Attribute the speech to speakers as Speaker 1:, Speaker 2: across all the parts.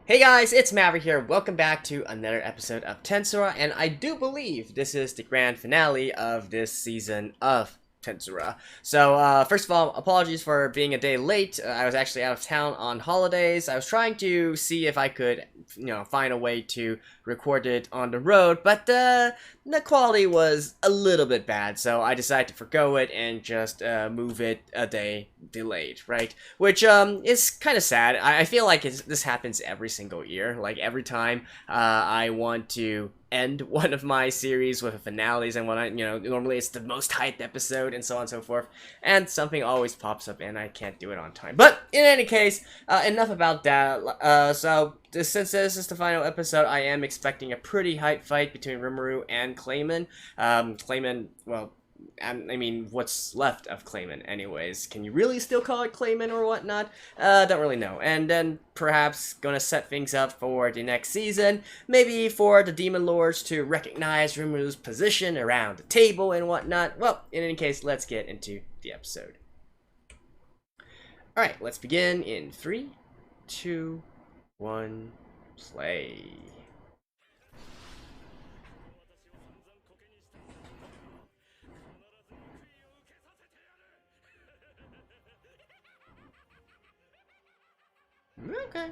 Speaker 1: Hey guys, it's Maverick here. Welcome back to another episode of Tensura, and I do believe this is the grand finale of this season of Tensura. So, first of all, apologies for being a day late. I was actually out of town on holidays. I was trying to see if I could, find a way to record it on the road, but the quality was a little bit bad, so I decided to forgo it and just move it a day delayed, right? Which is kind of sad. I feel like this happens every single year. Like every time I want to end one of my series with a finales and whatnot, normally it's the most hyped episode and so on and so forth, and something always pops up and I can't do it on time. But in any case, enough about that. Since this is the final episode, I am expecting a pretty hype fight between Rimuru and Clayman. Clayman, well, I mean, what's left of Clayman, anyways. Can you really still call it Clayman or whatnot? Don't really know. And then perhaps gonna set things up for the next season. Maybe for the Demon Lords to recognize Rimuru's position around the table and whatnot. Well, in any case, let's get into the episode. Alright, let's begin in 3, 2, 1, play. Okay.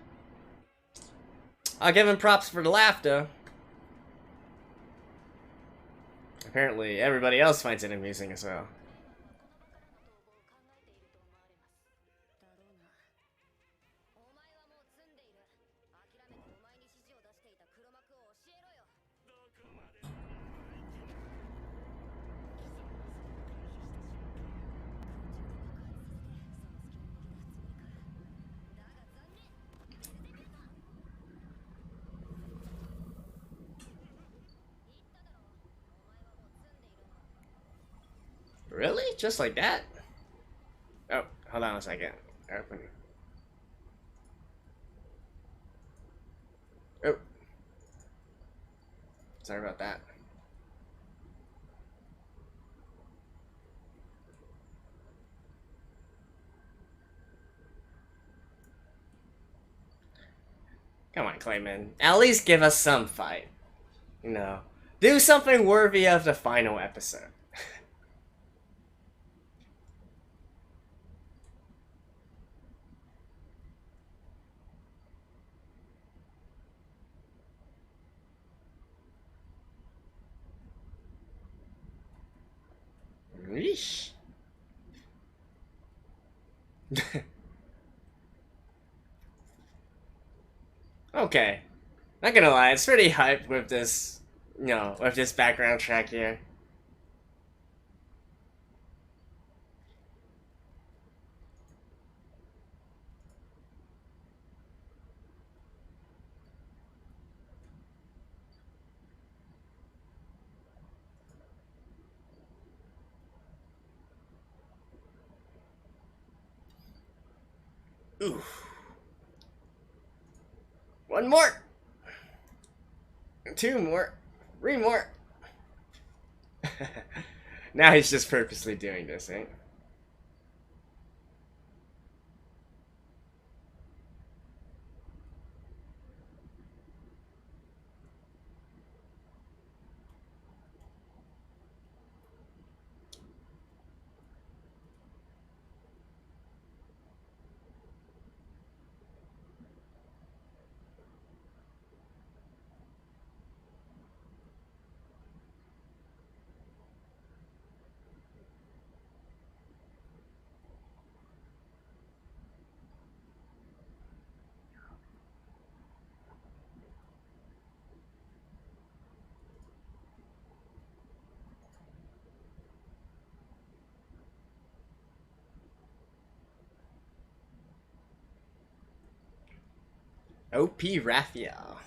Speaker 1: I'll give him props for the laughter. Apparently, everybody else finds it amusing as well. Really? Just like that? Oh, hold on a second. Open. Oh. Sorry about that. Come on, Clayman. At least give us some fight. Do something worthy of the final episode. Yeesh. Okay. Not gonna lie, it's pretty hyped with this, with this background track here. Oof. One more. 2 more. 3 more. Now he's just purposely doing this, right? OP Raphael.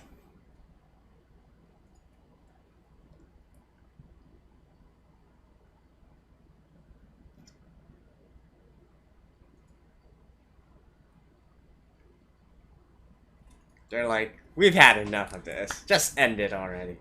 Speaker 1: They're like, we've had enough of this. Just end it already.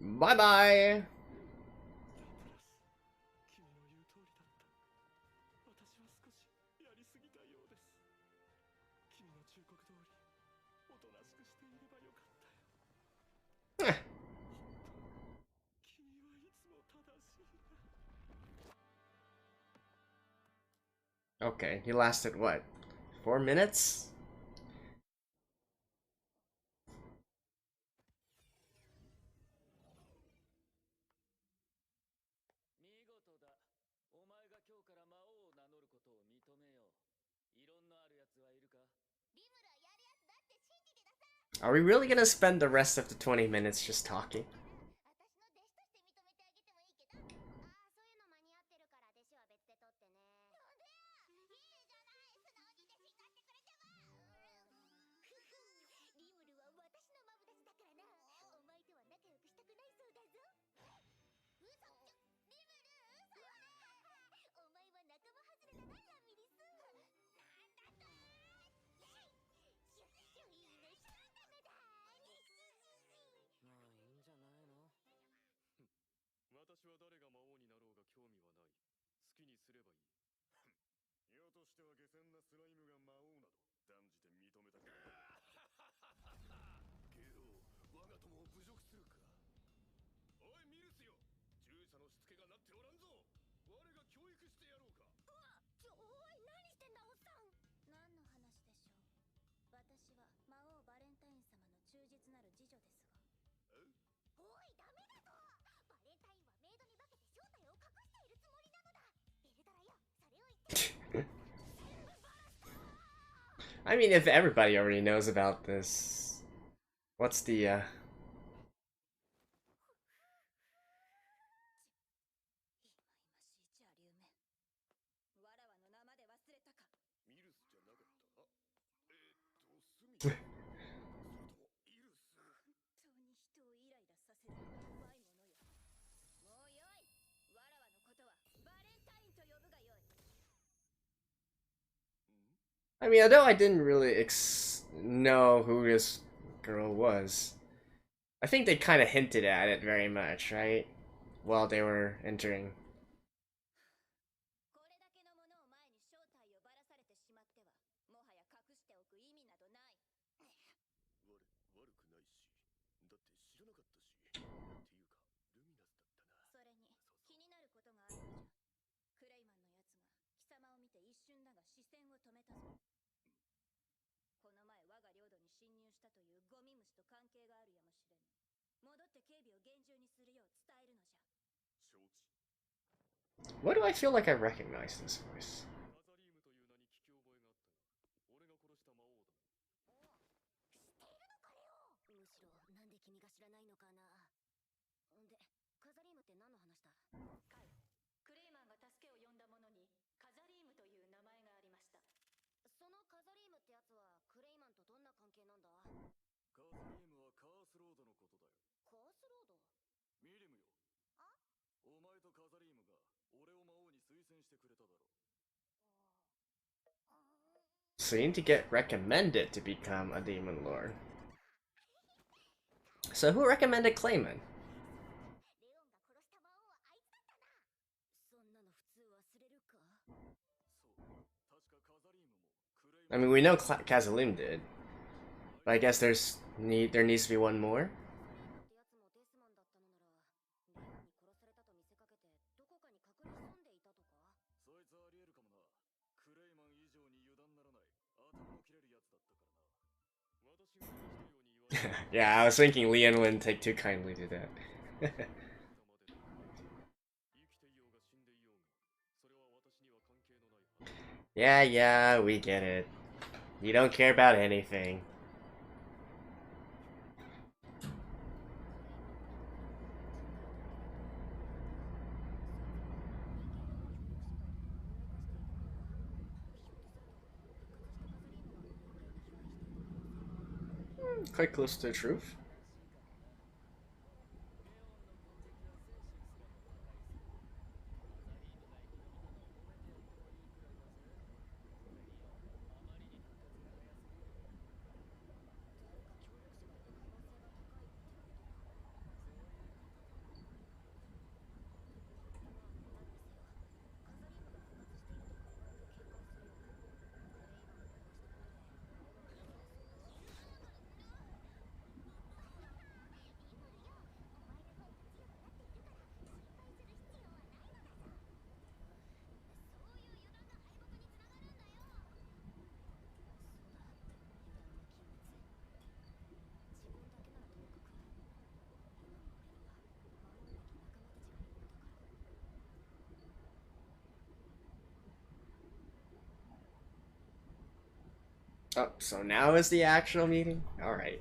Speaker 1: Bye bye. Okay, he lasted what? 4 minutes? Are we really gonna spend the rest of the 20 minutes just talking? I mean, if everybody already knows about this, what's the, I mean, although I didn't really know who this girl was, I think they kind of hinted at it very much, right? While they were entering. Why do I feel like I recognize this voice? So you need to get recommended to become a demon lord. So who recommended Clayman? I mean, we know Kazalim did, but I guess there needs to be one more. Yeah, I was thinking Leon wouldn't take too kindly to that. Yeah, we get it. You don't care about anything. Quite close to the truth. Oh, so now is the actual meeting? Alright.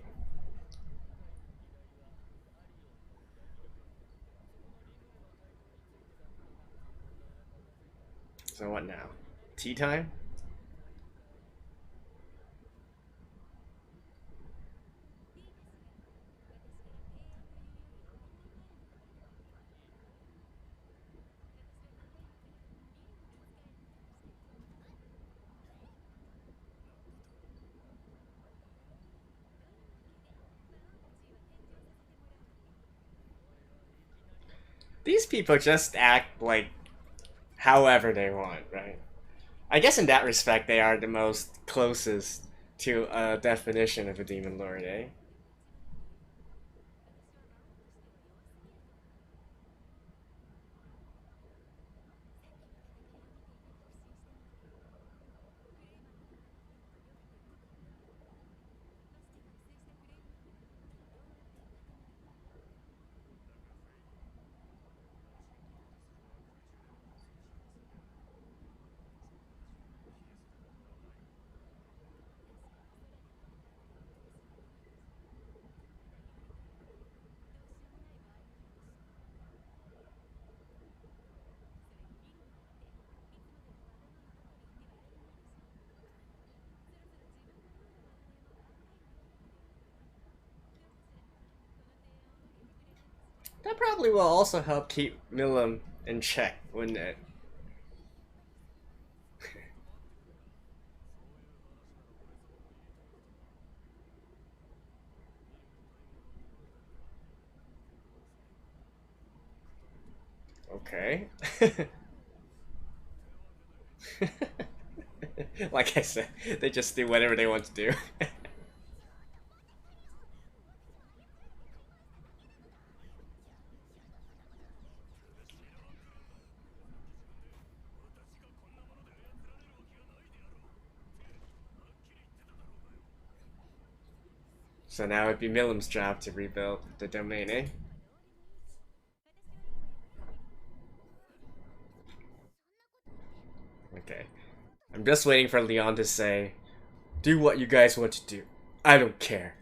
Speaker 1: So what now? Tea time? These people just act like however they want, right? I guess in that respect, they are the most closest to a definition of a demon lord, eh? That probably will also help keep Milim in check, wouldn't it? Okay. Like I said, they just do whatever they want to do. So now it'd be Milim's job to rebuild the domain, eh? Okay. I'm just waiting for Leon to say, do what you guys want to do. I don't care.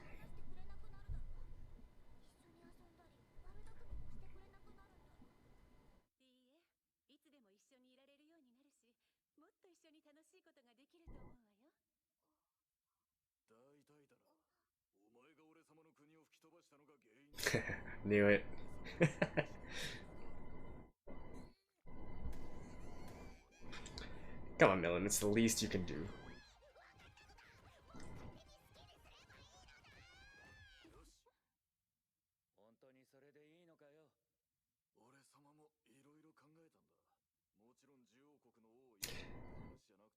Speaker 1: Knew it. Come on, Milim, it's the least you can do.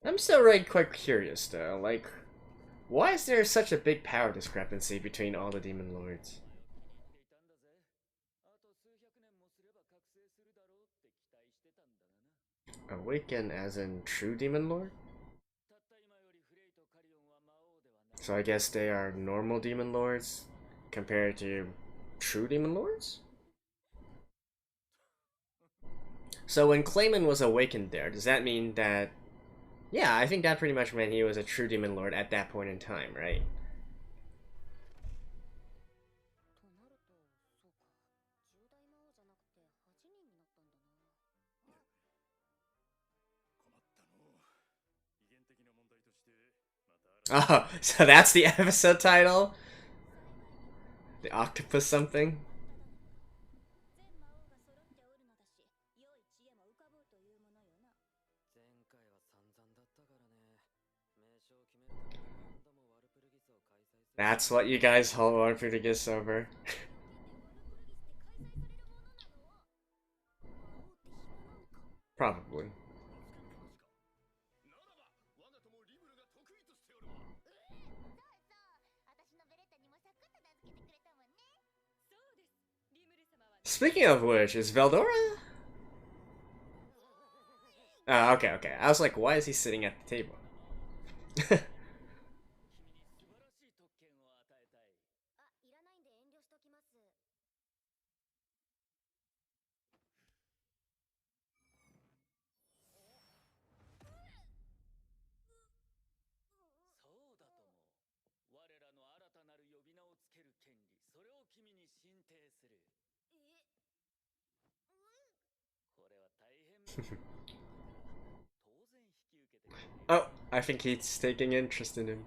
Speaker 1: I'm still really quite curious though, like, why is there such a big power discrepancy between all the demon lords? Awaken as in true demon lord? So I guess they are normal demon lords compared to true demon lords? So when Clayman was awakened there, does that mean that... Yeah, I think that pretty much meant he was a true demon lord at that point in time, right? Oh, so that's the episode title? The octopus something? That's what you guys hold Warpurgis over? Probably. Speaking of which, is Veldora? Oh, okay, okay. I was like, why is he sitting at the table? Oh, I think he's taking interest in him.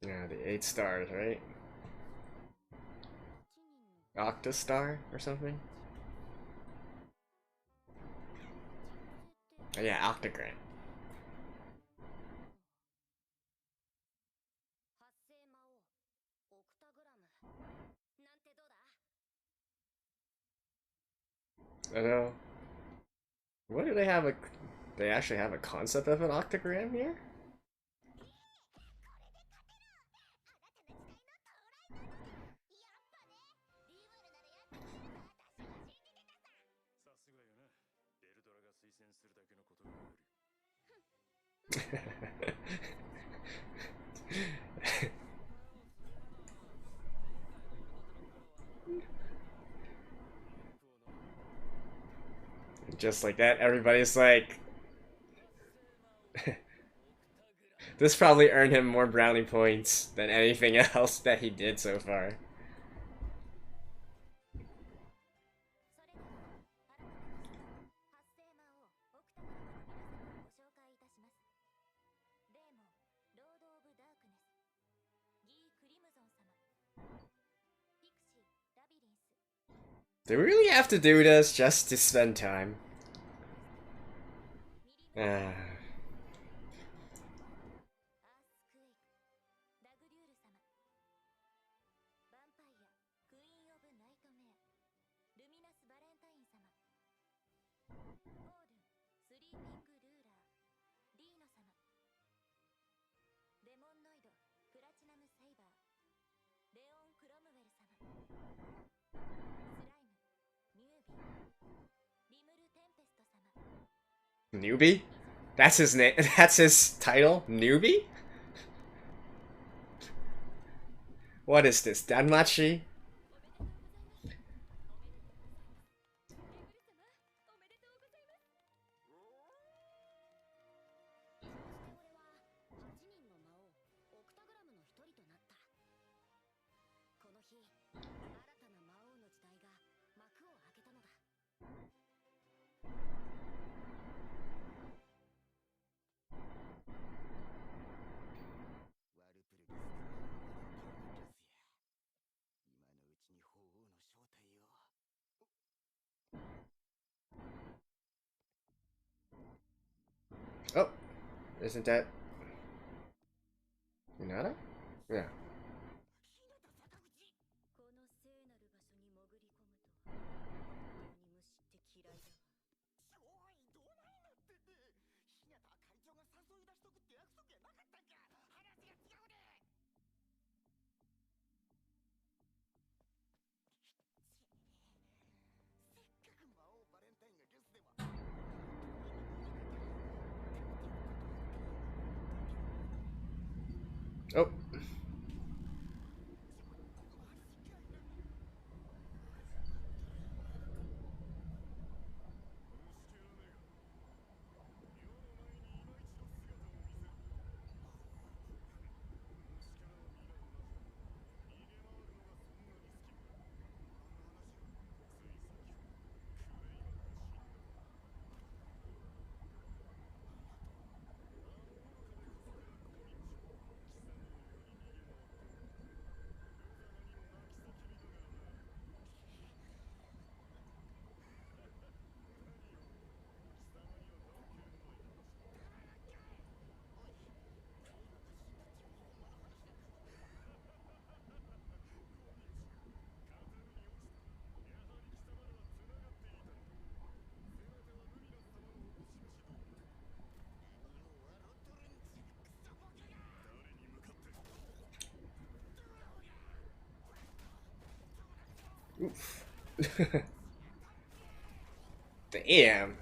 Speaker 1: Yeah, the 8 stars, right? Octastar or something? Oh, yeah, octagram. I know. What do they have a... They actually have a concept of an octagram here? Just like that, everybody's like... This probably earned him more brownie points than anything else that he did so far. Do we really have to do this just to spend time? Newbie? That's his name. That's his title? Newbie? What is this? Danmachi? Oh, isn't that Hinata? Yeah. Oh. Oof. Damn.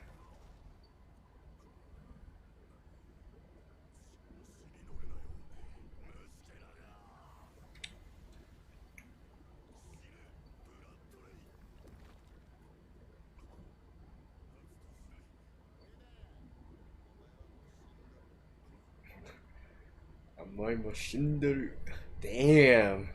Speaker 1: Damn.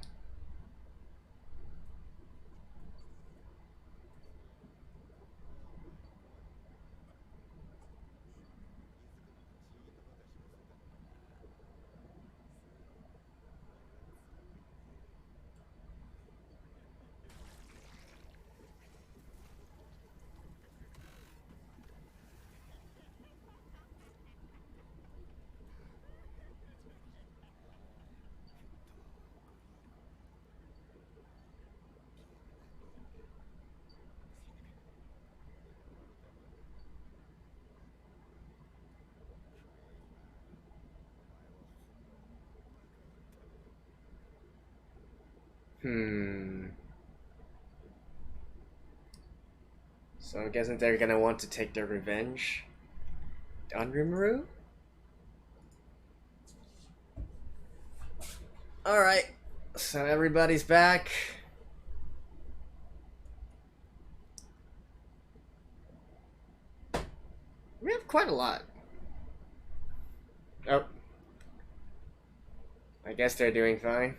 Speaker 1: So I'm guessing they're gonna want to take their revenge on Rimuru? Alright, so everybody's back. We have quite a lot. Oh. I guess they're doing fine.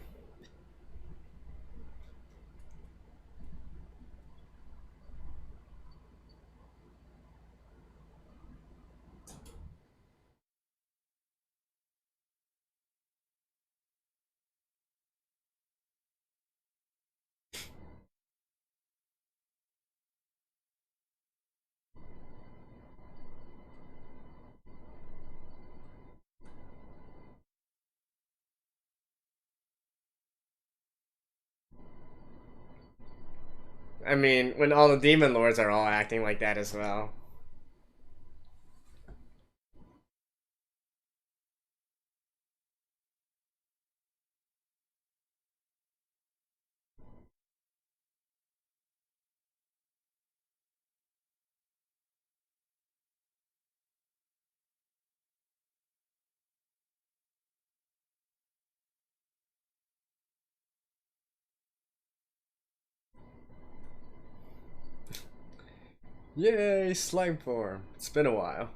Speaker 1: I mean, when all the demon lords are all acting like that as well. Yay, slime form. It's been a while.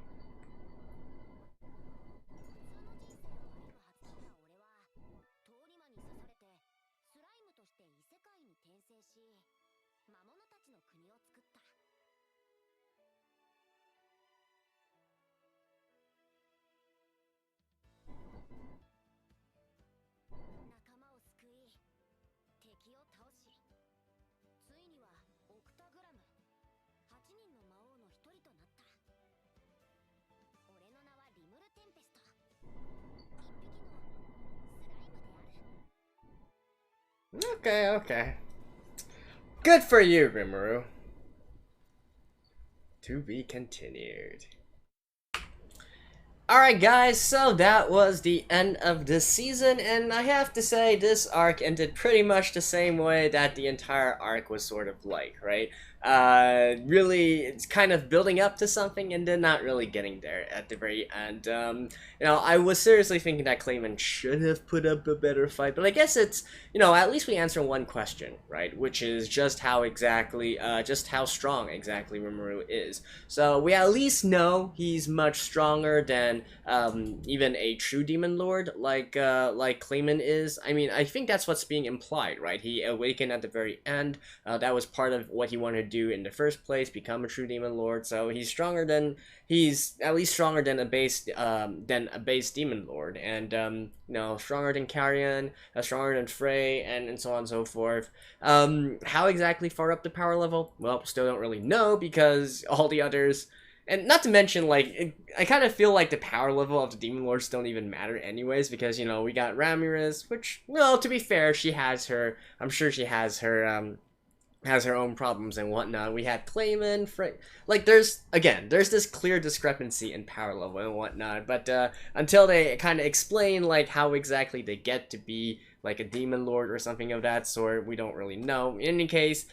Speaker 1: Okay, okay. Good for you, Rimuru. To be continued. Alright guys, so that was the end of this season, and I have to say this arc ended pretty much the same way that the entire arc was sort of like, right? Really, it's kind of building up to something and then not really getting there at the very end. You know, I was seriously thinking that Clayman should have put up a better fight, but I guess it's, you know, at least we answer one question, right? Which is just how strong exactly Rimuru is. So we at least know he's much stronger than even a true demon lord like Clayman is. I mean, I think that's what's being implied, right? He awakened at the very end. That was part of what he wanted to do in the first place, become a true demon lord. So he's at least stronger than a base demon lord, and you know, stronger than Carrion, stronger than Frey, and so on and so forth. How exactly far up the power level? Well, still don't really know, because all the others, and not to mention, like, I kind of feel like the power level of the demon lords don't even matter anyways, because, you know, we got Ramirez, which, well, to be fair, I'm sure she has her own problems and whatnot. We had Clayman, like, there's this clear discrepancy in power level and whatnot, but until they kind of explain, like, how exactly they get to be like a demon lord or something of that sort. We don't really know. In any case,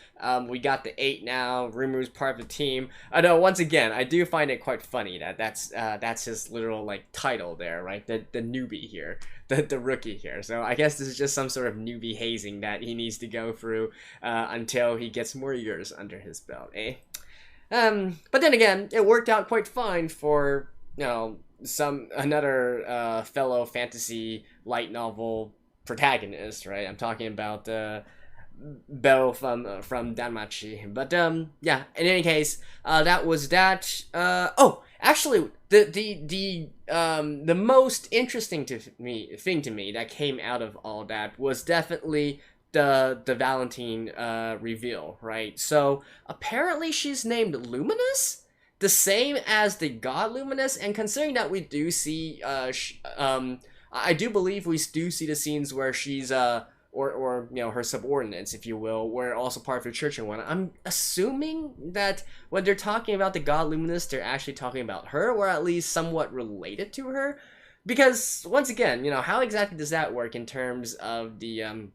Speaker 1: we got the 8 now. Rimuru's part of the team. Although once again, I do find it quite funny that that's his literal like title there, right? The newbie here, the rookie here. So I guess this is just some sort of newbie hazing that he needs to go through until he gets more years under his belt, eh? But then again, it worked out quite fine for, you know, another fellow fantasy light novel protagonist, right? I'm talking about Belle from Danmachi. But yeah, in any case, that was that. Oh, actually, the most interesting thing to me that came out of all that was definitely the Valentine reveal, right? So apparently she's named Luminous, the same as the god Luminous, and considering that we do see I do believe we do see the scenes where she's or you know, her subordinates, if you will, were also part of the church and whatnot. I'm assuming that when they're talking about the god Luminous, they're actually talking about her, or at least somewhat related to her, because once again, you know, how exactly does that work in terms of the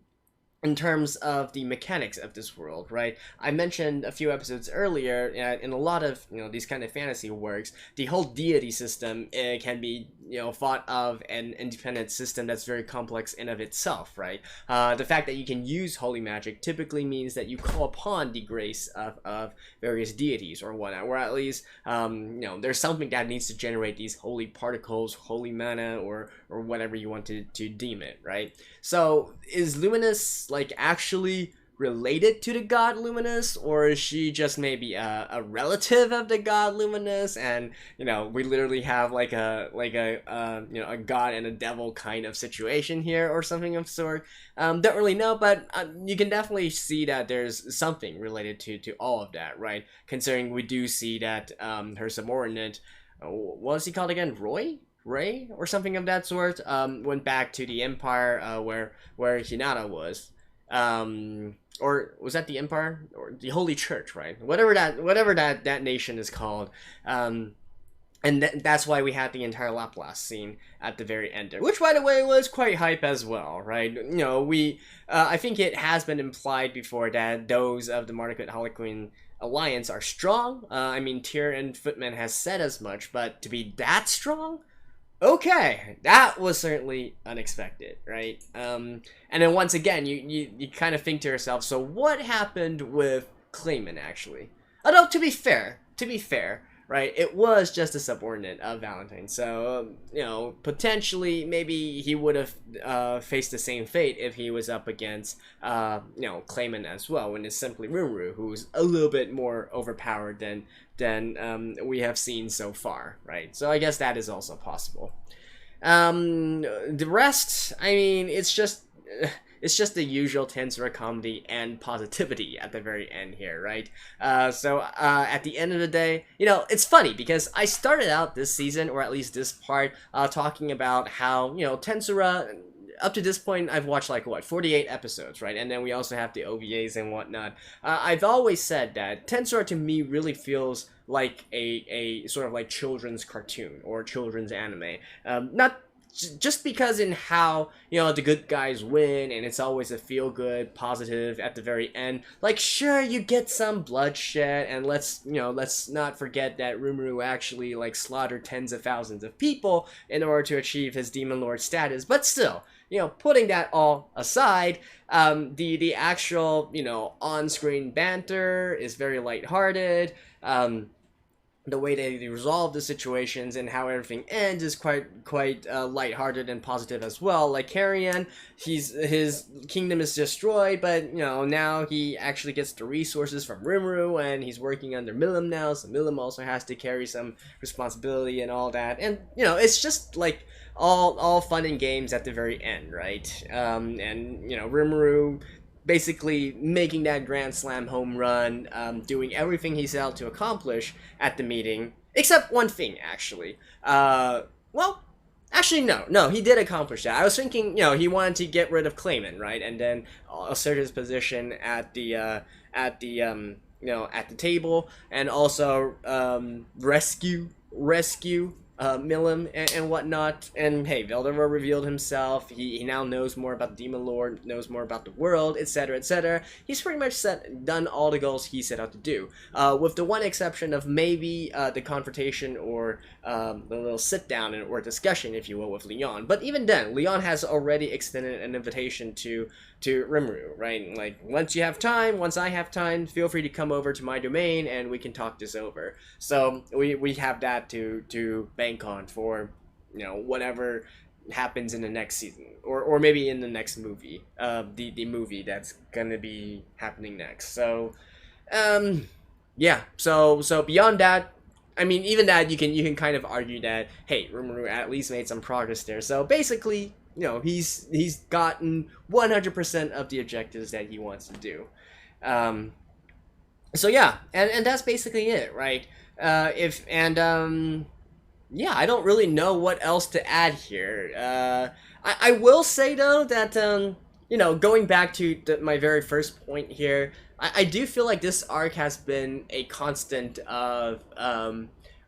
Speaker 1: mechanics of this world, right? I mentioned a few episodes earlier, in a lot of, you know, these kind of fantasy works, the whole deity system can be, you know, thought of an independent system that's very complex in of itself, right? The fact that you can use holy magic typically means that you call upon the grace of various deities or whatnot, or at least, you know, there's something that needs to generate these holy particles, holy mana, or whatever you want to deem it, right? So is Luminous like actually related to the god Luminous, or is she just maybe a relative of the god Luminous, and you know, we literally have like a you know, a god and a devil kind of situation here or something of sort? Don't really know, but you can definitely see that there's something related to all of that, right? Considering we do see that her subordinate, what was he called again, Ray or something of that sort, went back to the Empire, where Hinata was, or was that the Empire or the Holy Church, right? Whatever that nation is called, and that's why we had the entire Laplace scene at the very end there, which, by the way, was quite hype as well, right? You know, I think it has been implied before that those of the Market Harlequin Alliance are strong. I mean, Tyr and Footman has said as much, but to be that strong? Okay, that was certainly unexpected, right? And then once again, you kind of think to yourself, so what happened with Clayman, actually? Although, to be fair, right, it was just a subordinate of Valentine, so, you know, potentially, maybe he would have faced the same fate if he was up against, you know, Clayman as well, when it's simply Rimuru, who's a little bit more overpowered than we have seen so far, right? So I guess that is also possible. The rest, I mean, it's just the usual Tensura comedy and positivity at the very end here, right? So at the end of the day, you know, it's funny because I started out this season, or at least this part, talking about how, you know, Tensura, up to this point, I've watched like, what, 48 episodes, right? And then we also have the OVAs and whatnot. I've always said that Tensura to me really feels like a sort of like children's cartoon or children's anime. Not just because in how, you know, the good guys win and it's always a feel-good, positive at the very end. Like, sure, you get some bloodshed, and let's not forget that Rimuru actually, like, slaughtered tens of thousands of people in order to achieve his Demon Lord status, but still, you know, putting that all aside, the actual, you know, on-screen banter is very lighthearted. The way they resolve the situations and how everything ends is quite lighthearted and positive as well. Like Carrion, his kingdom is destroyed, but you know, now he actually gets the resources from Rimuru, and he's working under Milim now, so Milim also has to carry some responsibility and all that. And you know, it's just like all fun and games at the very end, right? And you know, Rimuru basically making that Grand Slam home run, doing everything he set out to accomplish at the meeting, except one thing, actually. Well, actually, no, he did accomplish that. I was thinking, you know, he wanted to get rid of Clayman, right, and then assert his position at the table, and also rescue mill him and whatnot. And hey, Veldemort revealed himself. He now knows more about the Demon Lord, knows more about the world, etc., etc. He's pretty much done all the goals he set out to do, with the one exception of maybe the confrontation or the little sit down or discussion, if you will, with Leon. But even then, Leon has already extended an invitation to Rimuru, right? Like, once I have time, feel free to come over to my domain and we can talk this over. So we have that to bank on for, whatever happens in the next season, or maybe in the next movie, the movie that's gonna be happening next. So yeah, so beyond that, I mean, even that, you can kind of argue that, hey, Rimuru at least made some progress there. So basically, he's gotten 100% of the objectives that he wants to do. So yeah, and that's basically it, right? Yeah, I don't really know what else to add here. I will say though that going back to my very first point here, I do feel like this arc has been a constant of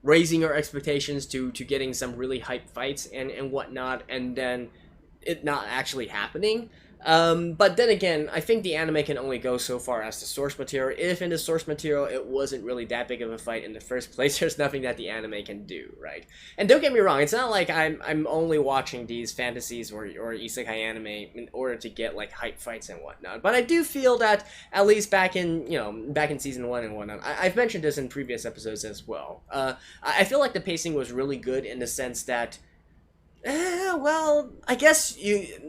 Speaker 1: raising our expectations to getting some really hype fights and whatnot, and then it not actually happening. But then again, I think the anime can only go so far as the source material. If in the source material it wasn't really that big of a fight in the first place, there's nothing that the anime can do, right? And don't get me wrong, it's not like I'm only watching these fantasies or isekai anime in order to get like hype fights and whatnot. But I do feel that at least back in season 1 and whatnot, I've mentioned this in previous episodes as well. I feel like the pacing was really good in the sense that, well, I guess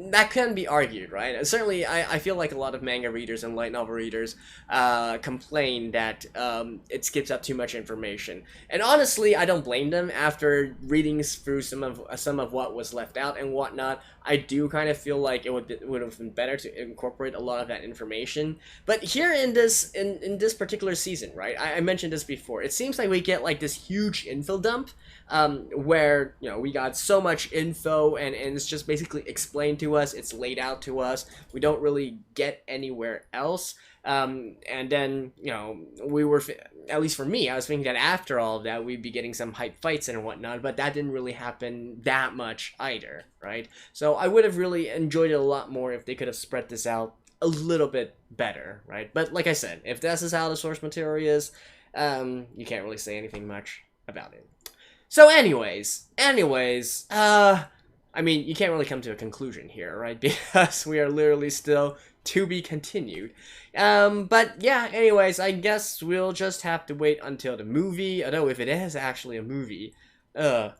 Speaker 1: that can be argued, right? Certainly, I feel like a lot of manga readers and light novel readers complain that it skips up too much information. And honestly, I don't blame them. After reading through some of what was left out and whatnot, I do kind of feel like it would have been better to incorporate a lot of that information. But here in this particular season, right? I mentioned this before. It seems like we get like this huge info dump, where we got so much info and it's just basically explained to us, it's laid out to us, we don't really get anywhere else. And then we were, at least for me, I was thinking that after all of that we'd be getting some hype fights and whatnot, but that didn't really happen that much either, right? So I would have really enjoyed it a lot more if they could have spread this out a little bit better, right? But like I said, if this is how the source material is, you can't really say anything much about it. So anyways, I mean, you can't really come to a conclusion here, right? Because we are literally still to be continued. But yeah, anyways, I guess we'll just have to wait until the movie, although if it is actually a movie, I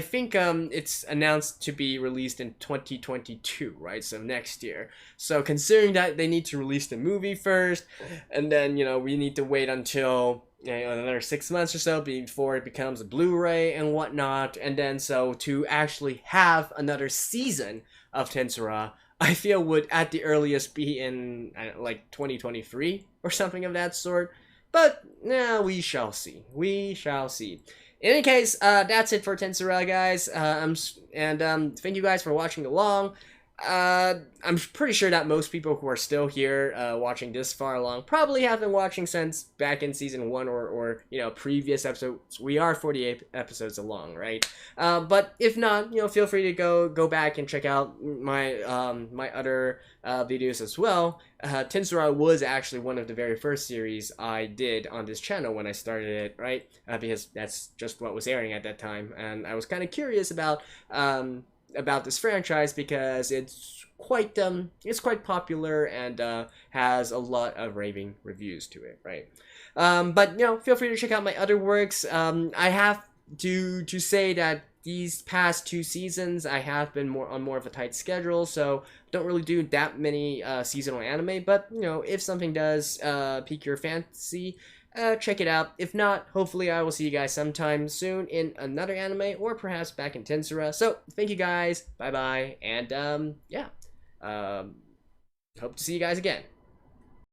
Speaker 1: think it's announced to be released in 2022, right? So next year. So considering that they need to release the movie first, and then we need to wait until another 6 months or so before it becomes a Blu-ray and whatnot, and then so to actually have another season of Tensura, I feel would at the earliest be in like 2023 or something of that sort. But we shall see. We shall see. In any case, that's it for Tensura, guys. Thank you guys for watching along. I'm pretty sure that most people who are still here watching this far along probably have been watching since back in season 1 or previous episodes. We are 48 episodes along, right? But if not, feel free to go back and check out my my other videos as well. Tensura was actually one of the very first series I did on this channel when I started it, right? Because that's just what was airing at that time, and I was kind of curious about this franchise because it's quite popular and has a lot of raving reviews to it, right? But feel free to check out my other works. I have to say that these past 2 seasons I have been on more of a tight schedule, so don't really do that many seasonal anime. But if something does pique your fancy, check it out. If not, hopefully I will see you guys sometime soon in another anime, or perhaps back in Tensura. So thank you guys, bye bye, and yeah, hope to see you guys again.